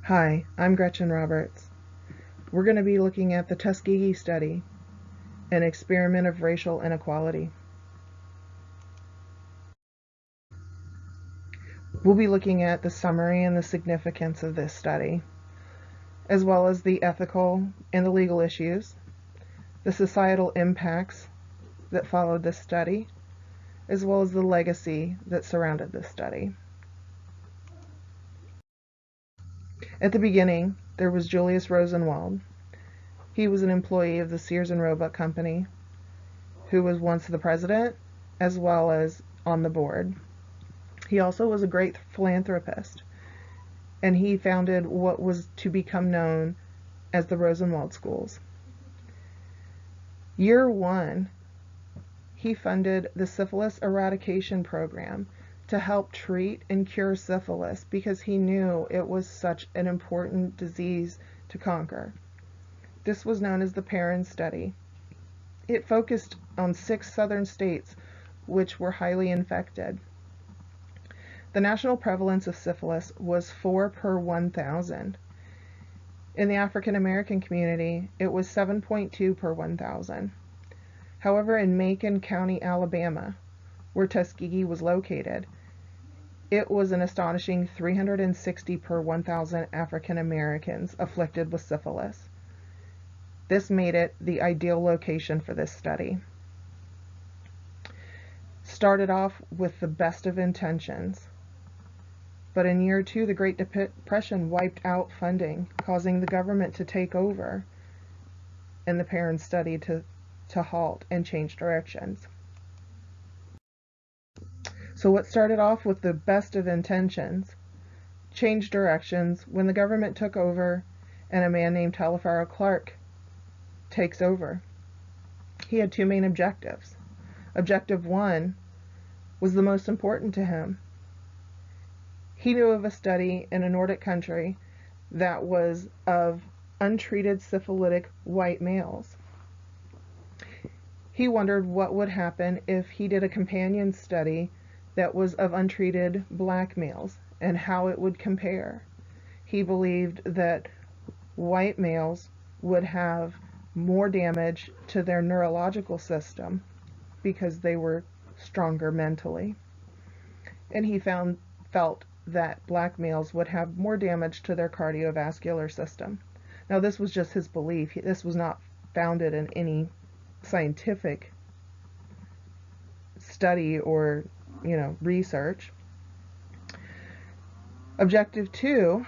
Hi, I'm Gretchen Roberts. We're going to be looking at the Tuskegee Study, an experiment of racial inequality. We'll be looking at the summary and the significance of this study, as well as the ethical and the legal issues, the societal impacts that followed this study, as well as the legacy that surrounded this study. At the beginning, there was Julius Rosenwald. He was an employee of the Sears and Roebuck Company, who was once the president, as well as on the board. He also was a great philanthropist, and he founded what was to become known as the Rosenwald Schools. Year one, he funded the syphilis eradication program to help treat and cure syphilis because he knew it was such an important disease to conquer. This was known as the Perrin Study. It focused on 6 southern states which were highly infected. The national prevalence of syphilis was 4 per 1,000. In the African American community, it was 7.2 per 1,000. However, in Macon County, Alabama, where Tuskegee was located, it was an astonishing 360 per 1,000 African Americans afflicted with syphilis. This made it the ideal location for this study. Started off with the best of intentions, but in year 2, the Great Depression wiped out funding, causing the government to take over and the Perrin Study to halt and change directions. So what started off with the best of intentions changed directions when the government took over and a man named Taliaferro Clark takes over. He had 2 main objectives. Objective 1 was the most important to him. He knew of a study in a Nordic country that was of untreated syphilitic white males. He wondered what would happen if he did a companion study that was of untreated black males and how it would compare. He believed that white males would have more damage to their neurological system because they were stronger mentally. And he felt that black males would have more damage to their cardiovascular system. Now, this was just his belief. This was not founded in any scientific study or research. Objective 2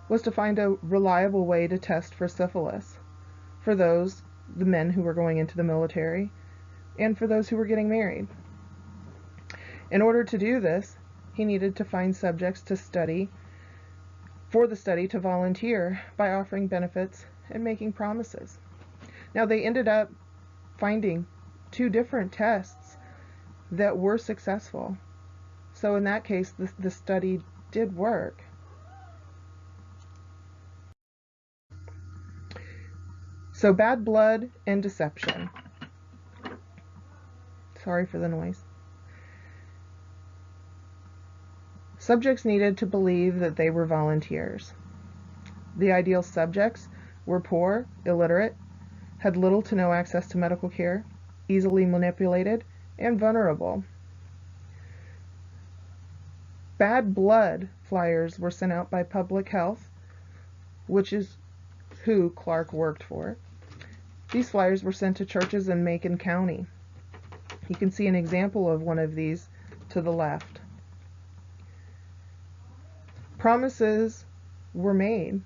was to find a reliable way to test for syphilis for the men who were going into the military and for those who were getting married. In order to do this, he needed to find subjects to study, for the study to volunteer by offering benefits and making promises. Now, they ended up finding 2 different tests that were successful. So in that case, the study did work. So bad blood and deception. Sorry for the noise. Subjects needed to believe that they were volunteers. The ideal subjects were poor, illiterate, had little to no access to medical care, easily manipulated, and vulnerable. Bad blood flyers were sent out by public health, which is who Clark worked for. These flyers were sent to churches in Macon County. You can see an example of one of these to the left. Promises were made,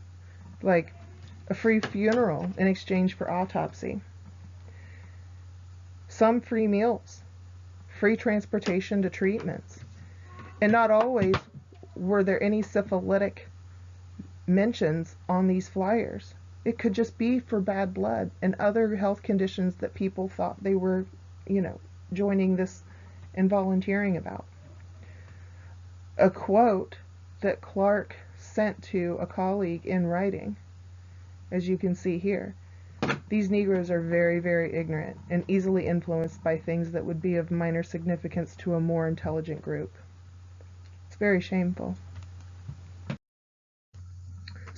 like a free funeral in exchange for autopsy, some free meals, free transportation to treatments, and not always were there any syphilitic mentions on these flyers. It could just be for bad blood and other health conditions that people thought they were, joining this and volunteering about. A quote that Clark sent to a colleague in writing, as you can see here: "These Negroes are very, very ignorant and easily influenced by things that would be of minor significance to a more intelligent group." It's very shameful.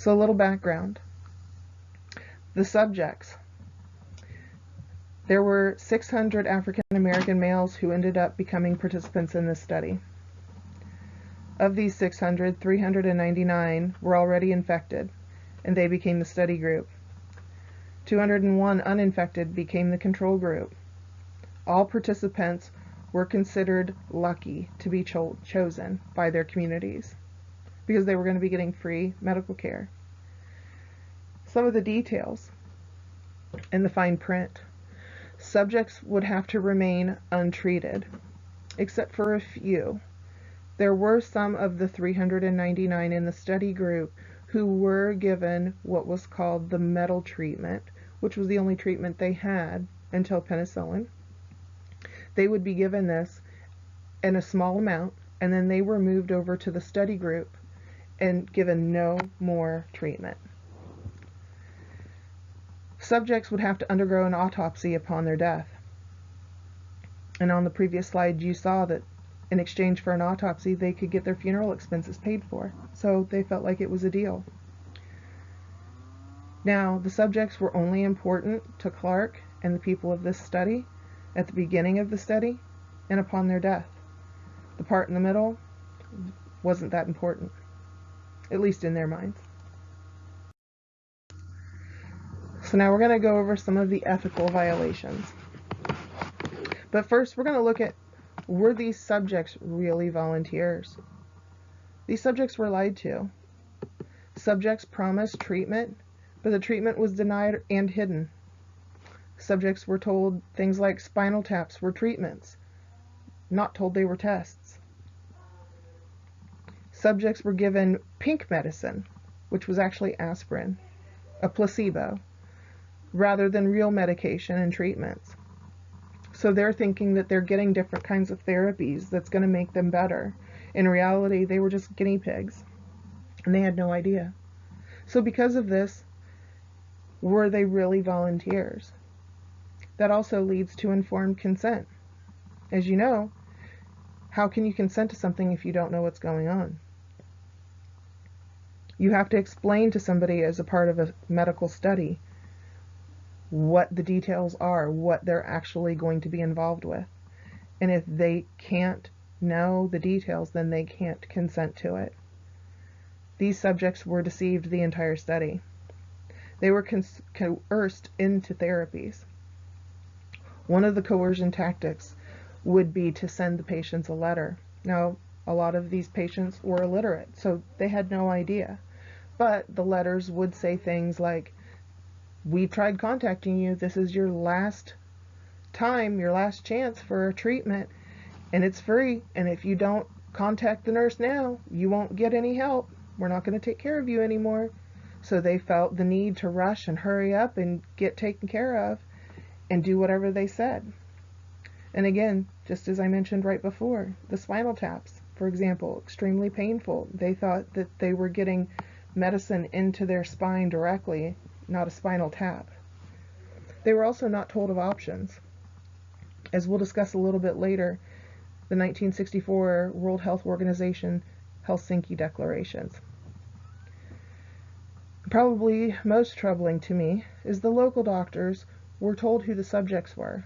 So a little background. The subjects. There were 600 African American males who ended up becoming participants in this study. Of these 600, 399 were already infected, and they became the study group. 201 uninfected became the control group. All participants were considered lucky to be chosen by their communities because they were going to be getting free medical care. Some of the details in the fine print. Subjects would have to remain untreated, except for a few. There were some of the 399 in the study group who were given what was called the metal treatment, which was the only treatment they had until penicillin. They would be given this in a small amount, and then they were moved over to the study group and given no more treatment. Subjects would have to undergo an autopsy upon their death. And on the previous slide, you saw that in exchange for an autopsy, they could get their funeral expenses paid for. So they felt like it was a deal. Now, the subjects were only important to Clark and the people of this study at the beginning of the study and upon their death. The part in the middle wasn't that important, at least in their minds. So now we're going to go over some of the ethical violations. But first, we're going to look at, were these subjects really volunteers? These subjects were lied to. Subjects promised treatment, but the treatment was denied and hidden. Subjects were told things like spinal taps were treatments, not told they were tests. Subjects were given pink medicine, which was actually aspirin, a placebo, rather than real medication and treatments. So they're thinking that they're getting different kinds of therapies that's going to make them better. In reality, they were just guinea pigs, and they had no idea. So because of this, were they really volunteers? That also leads to informed consent. As you know, how can you consent to something if you don't know what's going on? You have to explain to somebody as a part of a medical study what the details are, what they're actually going to be involved with. And if they can't know the details, then they can't consent to it. These subjects were deceived the entire study. They were coerced into therapies. One of the coercion tactics would be to send the patients a letter. Now, a lot of these patients were illiterate, so they had no idea. But the letters would say things like, "We've tried contacting you. This is your last time, your last chance for a treatment, and it's free. And if you don't contact the nurse now, you won't get any help. We're not going to take care of you anymore." So they felt the need to rush and hurry up and get taken care of and do whatever they said. And again, just as I mentioned right before, the spinal taps, for example, extremely painful. They thought that they were getting medicine into their spine directly, not a spinal tap. They were also not told of options. As we'll discuss a little bit later, the 1964 World Health Organization Helsinki Declarations. Probably most troubling to me is the local doctors were told who the subjects were,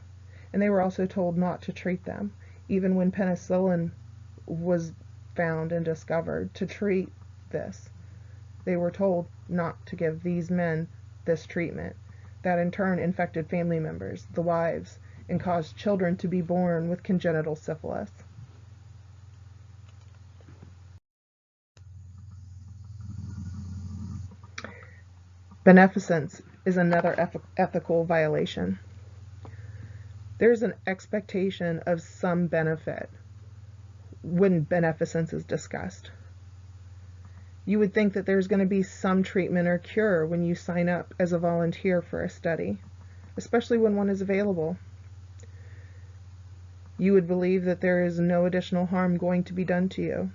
and they were also told not to treat them, even when penicillin was found and discovered to treat this. They were told not to give these men this treatment. That in turn infected family members, the wives, and caused children to be born with congenital syphilis. Beneficence is another ethical violation. There's an expectation of some benefit when beneficence is discussed. You would think that there's going to be some treatment or cure when you sign up as a volunteer for a study, especially when one is available. You would believe that there is no additional harm going to be done to you,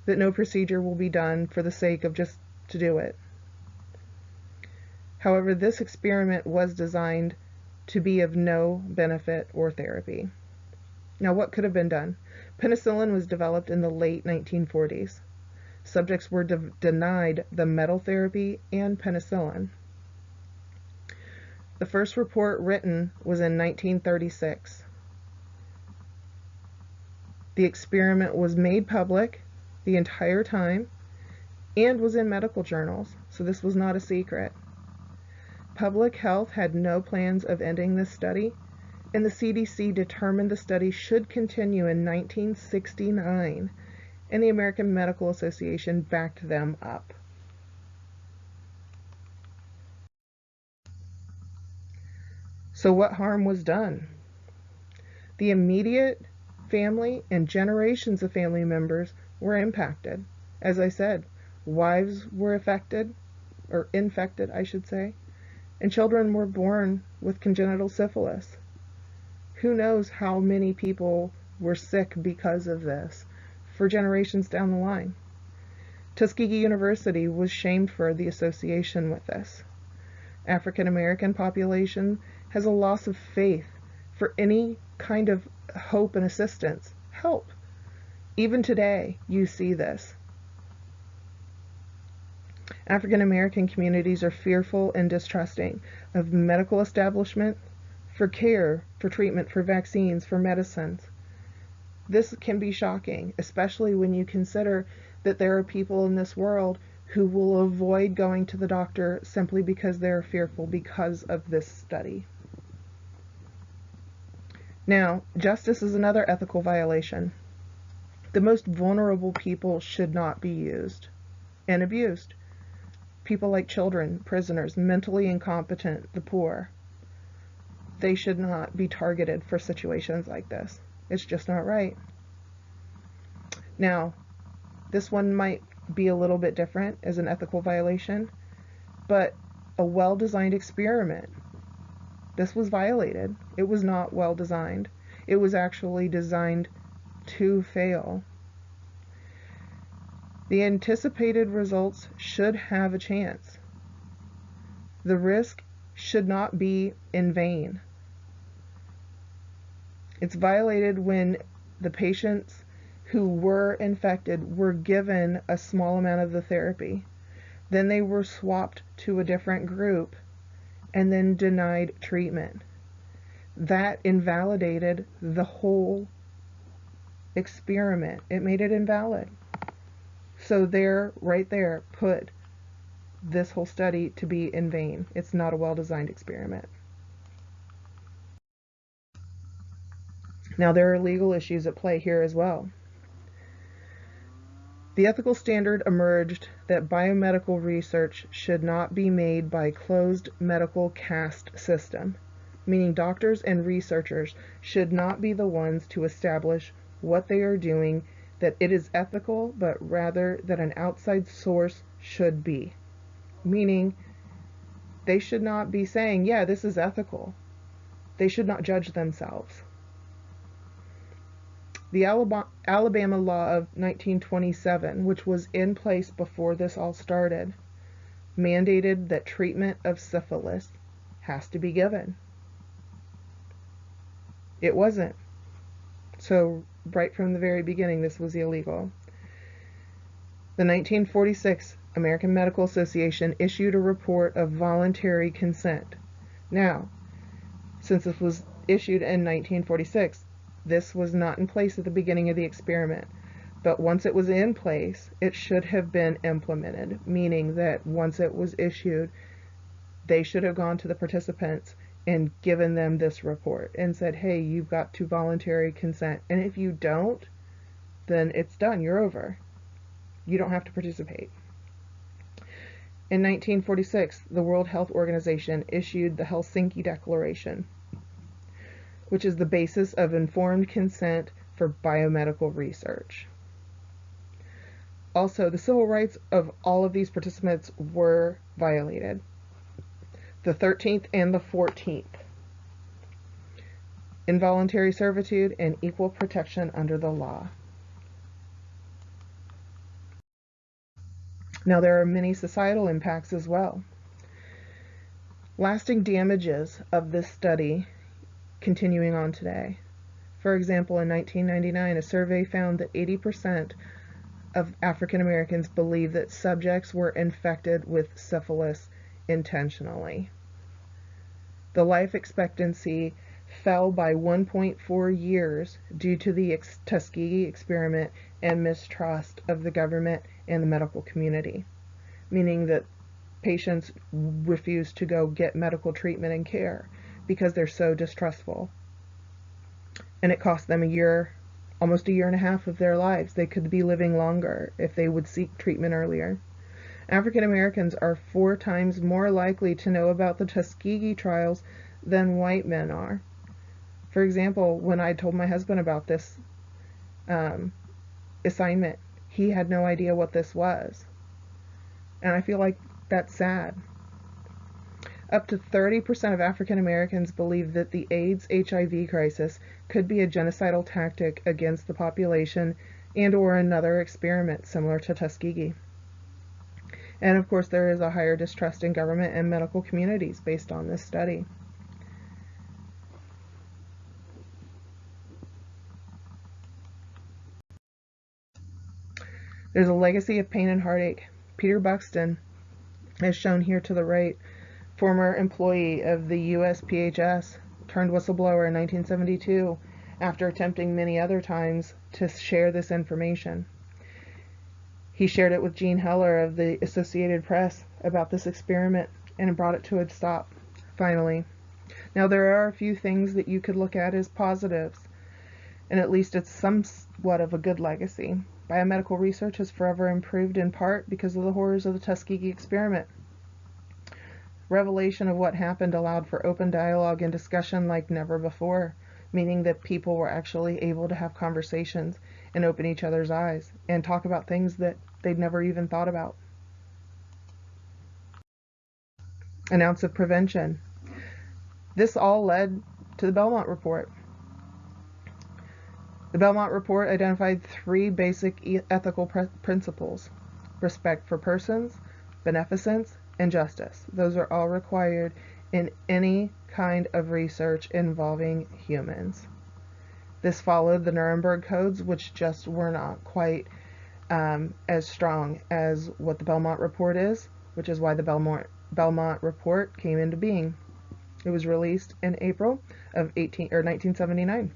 that no procedure will be done for the sake of just to do it. However, this experiment was designed to be of no benefit or therapy. Now, what could have been done? Penicillin was developed in the late 1940s. Subjects were denied the metal therapy and penicillin. The first report written was in 1936. The experiment was made public the entire time and was in medical journals, so this was not a secret. Public health had no plans of ending this study, and the CDC determined the study should continue in 1969, and the American Medical Association backed them up. So what harm was done? The immediate family and generations of family members were impacted. As I said, wives were affected, or infected, I should say, and children were born with congenital syphilis. Who knows how many people were sick because of this for generations down the line. Tuskegee University was shamed for the association with this. African American population has a loss of faith for any kind of hope and assistance. Help. Even today, you see this. African American communities are fearful and distrusting of medical establishment for care, for treatment, for vaccines, for medicines. This can be shocking, especially when you consider that there are people in this world who will avoid going to the doctor simply because they're fearful because of this study. Now, justice is another ethical violation. The most vulnerable people should not be used and abused. People like children, prisoners, mentally incompetent, the poor. They should not be targeted for situations like this. It's just not right. Now, this one might be a little bit different as an ethical violation, but a well-designed experiment. This was violated. It was not well designed. It was actually designed to fail. The anticipated results should have a chance. The risk should not be in vain. It's violated when the patients who were infected were given a small amount of the therapy. Then they were swapped to a different group and then denied treatment. That invalidated the whole experiment. It made it invalid. So there, right there, put this whole study to be in vain. It's not a well-designed experiment. Now, there are legal issues at play here as well. The ethical standard emerged that biomedical research should not be made by a closed medical caste system, meaning doctors and researchers should not be the ones to establish what they are doing, that it is ethical, but rather that an outside source should be. Meaning, they should not be saying, yeah, this is ethical. They should not judge themselves. The Alabama law of 1927, which was in place before this all started, mandated that treatment of syphilis has to be given. It wasn't. So right from the very beginning, this was illegal. The 1946 American Medical Association issued a report of voluntary consent. Now, since this was issued in 1946, this was not in place at the beginning of the experiment, but once it was in place, it should have been implemented, meaning that once it was issued, they should have gone to the participants and given them this report and said, hey, you've got to voluntary consent, and if you don't, then it's done, you're over. You don't have to participate. In 1946, the World Health Organization issued the Helsinki Declaration, which is the basis of informed consent for biomedical research. Also, the civil rights of all of these participants were violated. The 13th and the 14th. Involuntary servitude and equal protection under the law. Now, there are many societal impacts as well. Lasting damages of this study continuing on today. For example, in 1999, a survey found that 80% of African Americans believed that subjects were infected with syphilis intentionally. The life expectancy fell by 1.4 years due to the Tuskegee experiment and mistrust of the government and the medical community, meaning that patients refuse to go get medical treatment and care because they're so distrustful. And it cost them almost a year and a half of their lives. They could be living longer if they would seek treatment earlier. African Americans are 4 times more likely to know about the Tuskegee trials than white men are. For example, when I told my husband about this assignment, he had no idea what this was. And I feel like that's sad. Up to 30% of African Americans believe that the AIDS-HIV crisis could be a genocidal tactic against the population and or another experiment similar to Tuskegee. And of course, there is a higher distrust in government and medical communities based on this study. There's a legacy of pain and heartache. Peter Buxton, as shown here to the right, former employee of the USPHS, turned whistleblower in 1972 after attempting many other times to share this information. He shared it with Gene Heller of the Associated Press about this experiment and brought it to a stop, finally. Now, there are a few things that you could look at as positives, and at least it's somewhat of a good legacy. Biomedical research has forever improved in part because of the horrors of the Tuskegee experiment. Revelation of what happened allowed for open dialogue and discussion like never before, meaning that people were actually able to have conversations and open each other's eyes and talk about things that they'd never even thought about. An ounce of prevention. This all led to the Belmont Report. The Belmont Report identified 3 basic ethical principles: respect for persons, beneficence, and justice. Those are all required in any kind of research involving humans. This followed the Nuremberg codes, which just were not quite as strong as what the Belmont Report is, which is why the Belmont Report came into being. It was released in April of 1979.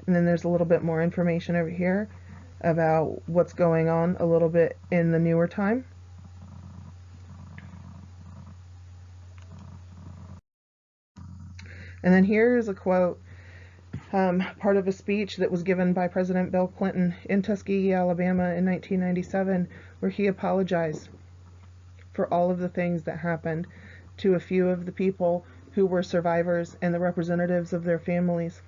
And then there's a little bit more information over here about what's going on a little bit in the newer time. And then here is a quote, part of a speech that was given by President Bill Clinton in Tuskegee, Alabama in 1997, where he apologized for all of the things that happened to a few of the people who were survivors and the representatives of their families.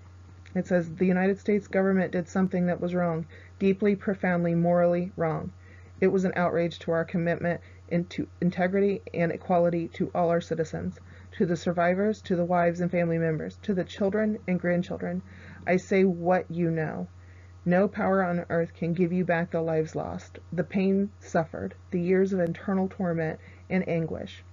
It says, the United States government did something that was wrong, deeply, profoundly, morally wrong. It was an outrage to our commitment into integrity and equality to all our citizens, to the survivors, to the wives and family members, to the children and grandchildren. I say what you know. No power on earth can give you back the lives lost, the pain suffered, the years of internal torment and anguish.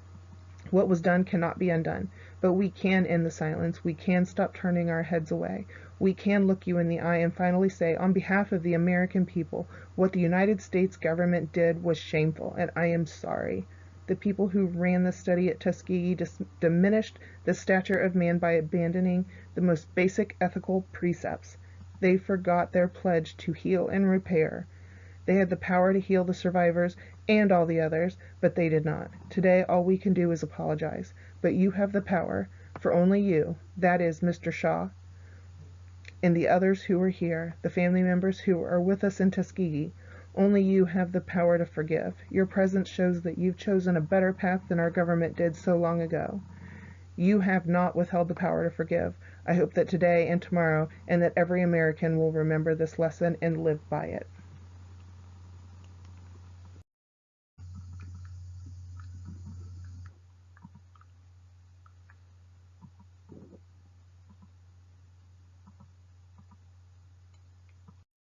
What was done cannot be undone, but we can end the silence. We can stop turning our heads away. We can look you in the eye and finally say, on behalf of the American people, what the United States government did was shameful, and I am sorry. The people who ran the study at Tuskegee diminished the stature of man by abandoning the most basic ethical precepts. They forgot their pledge to heal and repair. They had the power to heal the survivors and all the others, but they did not. Today, all we can do is apologize. But you have the power, for only you, that is Mr. Shaw, and the others who are here, the family members who are with us in Tuskegee, only you have the power to forgive. Your presence shows that you've chosen a better path than our government did so long ago. You have not withheld the power to forgive. I hope that today and tomorrow, and that every American will remember this lesson and live by it.